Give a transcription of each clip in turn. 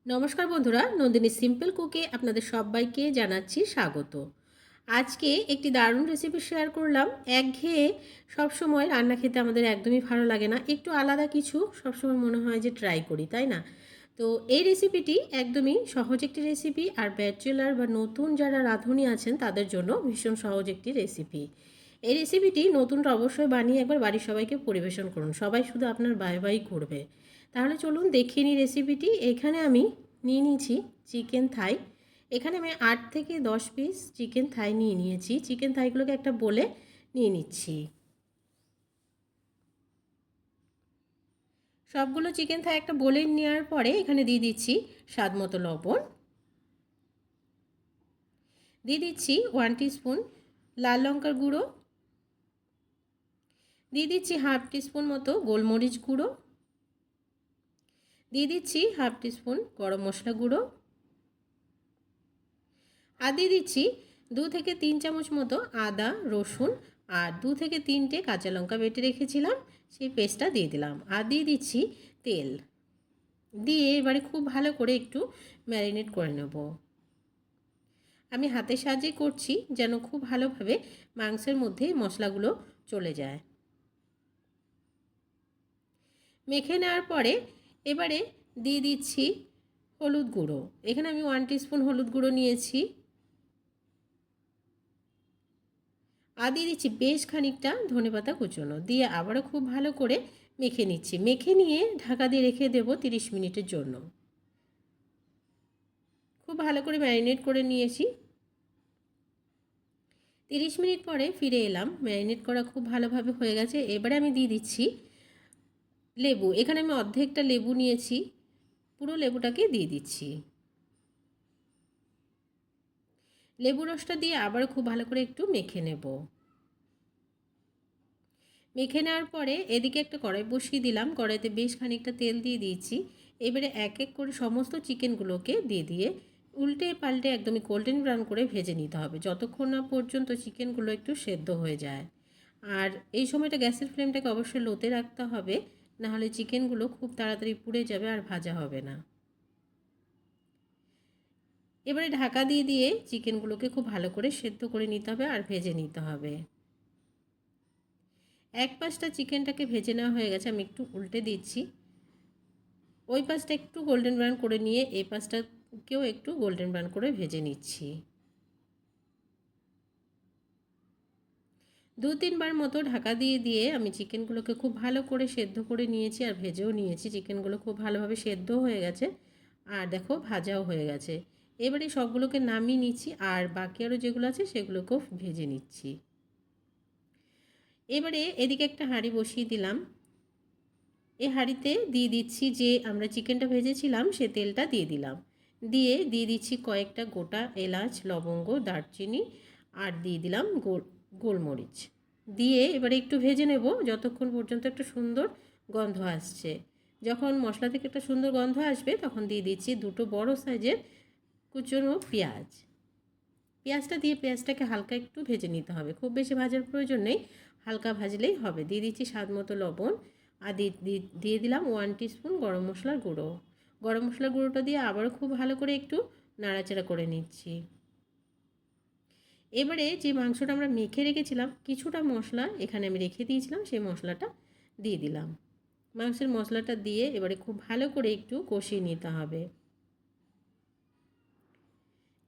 নমস্কার বন্ধুরা, নন্দিনী সিম্পল কুকে আপনাদের সবাইকে জানাচ্ছি স্বাগত। আজকে একটি দারুণ রেসিপি শেয়ার করলাম। একঘেয়ে সবসময় রান্না খেতে আমাদের একদমই ভালো লাগে না, একটু আলাদা কিছু সবসময় মনে হয় যে ট্রাই করি, তাই না? তো এই রেসিপিটি একদমই সহজ একটি রেসিপি, আর ব্যাচেলার বা নতুন যারা রাঁধুনি আছেন তাদের জন্য ভীষণ সহজ একটি রেসিপি। এই রেসিপিটি নতুনরা অবশ্যই বানিয়ে একবার বাড়ির সবাইকে পরিবেশন করুন, সবাই শুধু আপনার বাই বাই করবে। তাহলে চলুন দেখিয়ে নিই রেসিপিটি। এখানে আমি নিয়ে নিয়েছি চিকেন থাই। এখানে আমি 8 থেকে 10 পিস চিকেন থাই নিয়ে নিয়েছি। চিকেন থাইগুলোকে একটা বলে নিয়ে নিচ্ছি। সবগুলো চিকেন থাই একটা বলে নেওয়ার পরে এখানে দিয়ে দিচ্ছি স্বাদ মতো লবণ, দিয়ে দিচ্ছি 1 টিস্পুন লাল লঙ্কার গুঁড়ো, দিয়ে দিচ্ছি হাফ টিস্পুন মতো গোলমরিচ গুঁড়ো, দিয়ে দিচ্ছি হাফ টিস্পুন গরম মশলা গুঁড়ো, আর দিয়ে দিচ্ছি 2 থেকে 3 চামচ মতো আদা রসুন আর 2 থেকে 3টে কাঁচা লঙ্কা বেটে রেখেছিলাম, সেই পেস্টটা দিয়ে দিলাম। আর দিয়ে দিচ্ছি তেল, দিয়ে এবারে খুব ভালো করে একটু ম্যারিনেট করে নেব। আমি হাতের সাহায্যে করছি যেন খুব ভালোভাবে মাংসের মধ্যে মশলাগুলো চলে যায়। মেখে নেওয়ার পরে এবারে দিয়ে দিচ্ছি হলুদ গুঁড়ো। এখানে আমি 1 টিস্পুন হলুদ গুঁড়ো নিয়েছি। আর দিয়ে দিচ্ছি বেশ খানিকটা ধনেপাতা কুচোনো, দিয়ে আবারও খুব ভালো করে মেখে নিচ্ছি। মেখে নিয়ে ঢাকা দিয়ে রেখে দেবো 30 মিনিটের জন্য। খুব ভালো করে ম্যারিনেট করে নিয়েছি। 30 মিনিট পরে ফিরে এলাম, ম্যারিনেট করা খুব ভালোভাবে হয়ে গেছে। এবারে আমি দিয়ে দিচ্ছি লেবু। এখানে আমি অর্ধেকটা লেবু নিয়েছি, পুরো লেবুটাকে দিয়ে দিচ্ছি। লেবু রসটা দিয়ে আবারও খুব ভালো করে একটু মেখে নেব। মেখে নেওয়ার পরে এদিকে একটা কড়াই বসিয়ে দিলাম, কড়াইতে বেশ খানিকটা তেল দিয়ে দিয়েছি। এবারে এক এক করে সমস্ত চিকেনগুলোকে দিয়ে উল্টে পাল্টে একদমই গোল্ডেন ব্রাউন করে ভেজে নিতে হবে, যতক্ষণ না পর্যন্ত চিকেনগুলো একটু সেদ্ধ হয়ে যায়। আর এই সময়টা গ্যাসের ফ্লেমটাকে অবশ্যই লোতে রাখতে হবে, নাহলে চিকেনগুলো খুব তাড়াতাড়ি পুড়ে যাবে আর ভাজা হবে না। এবারে ঢাকা দিয়ে চিকেনগুলোকে খুব ভালো করে সেদ্ধ করে নিতে হবে আর ভেজে নিতে হবে। এক পাশটা চিকেনটাকে ভেজে নেওয়া হয়ে গেছে, আমি একটু উল্টে দিচ্ছি। ওই পাশটা একটু গোল্ডেন ব্রাউন করে নিয়ে এই পাশটাকেও একটু গোল্ডেন ব্রাউন করে ভেজে নিচ্ছি। 2-3 বার মতো ঢাকা দিয়ে আমি চিকেনগুলোকে খুব ভালো করে সেদ্ধ করে নিয়েছি আর ভেজেও নিয়েছি। চিকেনগুলো খুব ভালোভাবে সেদ্ধ হয়ে গেছে আর দেখো ভাজাও হয়ে গেছে। এবারে সবগুলোকে নামিয়ে নিচ্ছি আর বাকি আরও যেগুলো আছে সেগুলোকেও ভেজে নিচ্ছি। এবারে এদিকে একটা হাঁড়ি বসিয়ে দিলাম। এই হাঁড়িতে দিয়ে দিচ্ছি যে আমরা চিকেনটা ভেজেছিলাম সে তেলটা দিয়ে দিলাম। দিয়ে দিচ্ছি কয়েকটা গোটা এলাচ, লবঙ্গ, দারচিনি আর দিয়ে দিলাম গোলমরিচ। দিয়ে এবারে একটু ভেজে নেব যতক্ষণ পর্যন্ত একটা সুন্দর গন্ধ আসছে। যখন মশলা থেকে একটা সুন্দর গন্ধ আসবে তখন দিয়ে দিচ্ছি 2টো বড় সাইজের কুচনো পেঁয়াজ। পেঁয়াজটা দিয়ে পেঁয়াজটাকে হালকা একটু ভেজে নিতে হবে, খুব বেশি ভাজার প্রয়োজন নেই, হালকা ভাজলেই হবে। দিয়ে দিচ্ছি স্বাদ মতো লবণ আর দিয়ে দিলাম 1 টিস্পুন গরম মশলার গুঁড়ো। গরম মশলার গুঁড়োটা দিয়ে আবারও খুব ভালো করে একটু নাড়াচাড়া করে নিচ্ছি। এবারে যে মাংসটা আমরা মেখে রেখেছিলাম কিছুটা মশলা এখানে আমি রেখে দিয়েছিলাম, সেই মশলাটা দিয়ে দিলাম। মাংসের মশলাটা দিয়ে এবারে খুব ভালো করে একটু কষিয়ে নিতে হবে।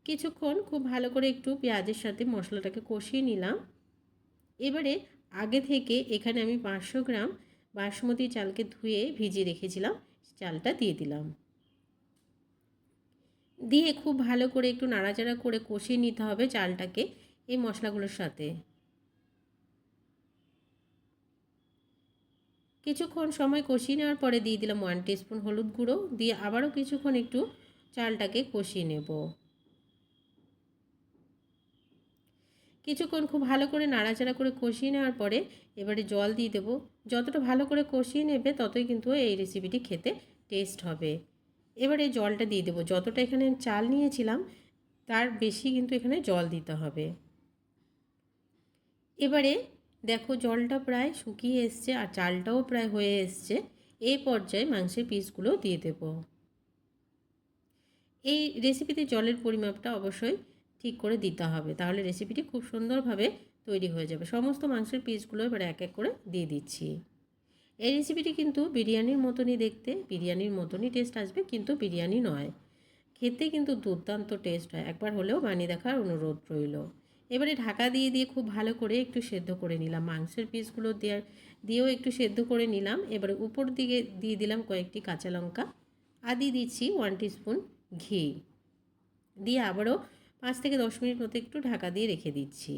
কিছুক্ষণ খুব ভালো করে একটু পেঁয়াজের সাথে মশলাটাকে কষিয়ে নিলাম। এবারে আগে থেকে এখানে আমি 500 গ্রাম বাসমতি চালকে ধুয়ে ভিজিয়ে রেখেছিলাম, চালটা দিয়ে দিলাম। দিয়ে খুব ভালো করে একটু নাড়াচাড়া করে কষিয়ে নিতে হবে চালটাকে এই মশলাগুলোর সাথে। কিছুক্ষণ সময় কষিয়ে নেওয়ার পরে দিয়ে দিলাম 1 টিস্পুন হলুদ গুঁড়ো, দিয়ে আবারও কিছুক্ষণ একটু চালটাকে কষিয়ে নেব। কিছুক্ষণ খুব ভালো করে নাড়াচাড়া করে কষিয়ে নেওয়ার পরে এবারে জল দিয়ে দেবো। যতটা ভালো করে কষিয়ে নেবে ততই কিন্তু এই রেসিপিটি খেতে টেস্ট হবে। এবারে জলটা দিয়ে দেবো, যতটা এখানে চাল নিয়েছিলাম তার বেশি কিন্তু এখানে জল দিতে হবে। এবারে দেখো জলটা প্রায় শুকিয়ে এসছে আর চালটাও প্রায় হয়ে এসছে। এই পর্যায়ে মাংসের পিসগুলো দিয়ে দেবো। এই রেসিপিতে জলের পরিমাপটা অবশ্যই ঠিক করে দিতে হবে, তাহলে রেসিপিটি খুব সুন্দরভাবে তৈরি হয়ে যাবে। সমস্ত মাংসের পিসগুলো এবার এক এক করে দিয়ে দিচ্ছি। এই রেসিপিটি কিন্তু বিরিয়ানির মতনই দেখতে, বিরিয়ানির মতনই টেস্ট আসবে, কিন্তু বিরিয়ানি নয়। খেতে কিন্তু দুর্দান্ত টেস্ট হয়, একবার হলেও বানিয়ে দেখার অনুরোধ রইল। এবারে ঢাকা দিয়ে দিয়ে খুব ভালো করে একটু সেদ্ধ করে নিলাম, মাংসের পিসগুলো দিয়েও একটু সেদ্ধ করে নিলাম। এবারে উপর দিকে দিয়ে দিলাম কয়েকটি কাঁচা লঙ্কা, আর দিয়ে দিচ্ছি 1 টিস্পুন ঘি, দিয়ে আবারও 5 থেকে 10 মিনিট মতো একটু ঢাকা দিয়ে রেখে দিচ্ছি।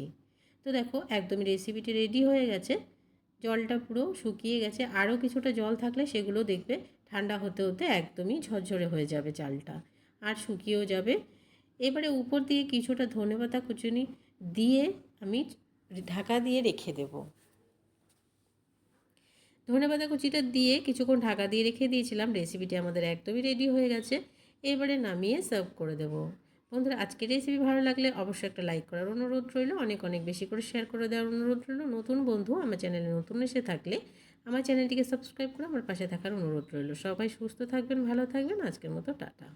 তো দেখো একদমই রেসিপিটি রেডি হয়ে গেছে, জলটা পুরো শুকিয়ে গেছে। আরও কিছুটা জল থাকলে সেগুলো দেখবে ঠান্ডা হতে হতে একদমই ঝরঝরে হয়ে যাবে চালটা, আর শুকিয়েও যাবে। এবারে উপর দিয়ে কিছুটা ধনেপাতা কুচুনি দিয়ে আমি ঢাকা দিয়ে রেখে দেব। ধনেপাতা কুচিটা দিয়ে কিছুক্ষণ ঢাকা দিয়ে রেখে দিয়েছিলাম। রেসিপিটি আমাদের একদমই রেডি হয়ে গেছে, এবারে নামিয়ে সার্ভ করে দেবো। বন্ধুরা, আজকের রেসিপি ভালো লাগলে অবশ্যই একটা লাইক করার অনুরোধ রইল, অনেক অনেক বেশি করে শেয়ার করে দেওয়ার অনুরোধ রইল। নতুন বন্ধু আমার চ্যানেলে নতুন এসে থাকলে আমার চ্যানেলটিকে সাবস্ক্রাইব করে আমার পাশে থাকার অনুরোধ রইল। সবাই সুস্থ থাকবেন, ভালো থাকবেন। আজকের মতো টাটা।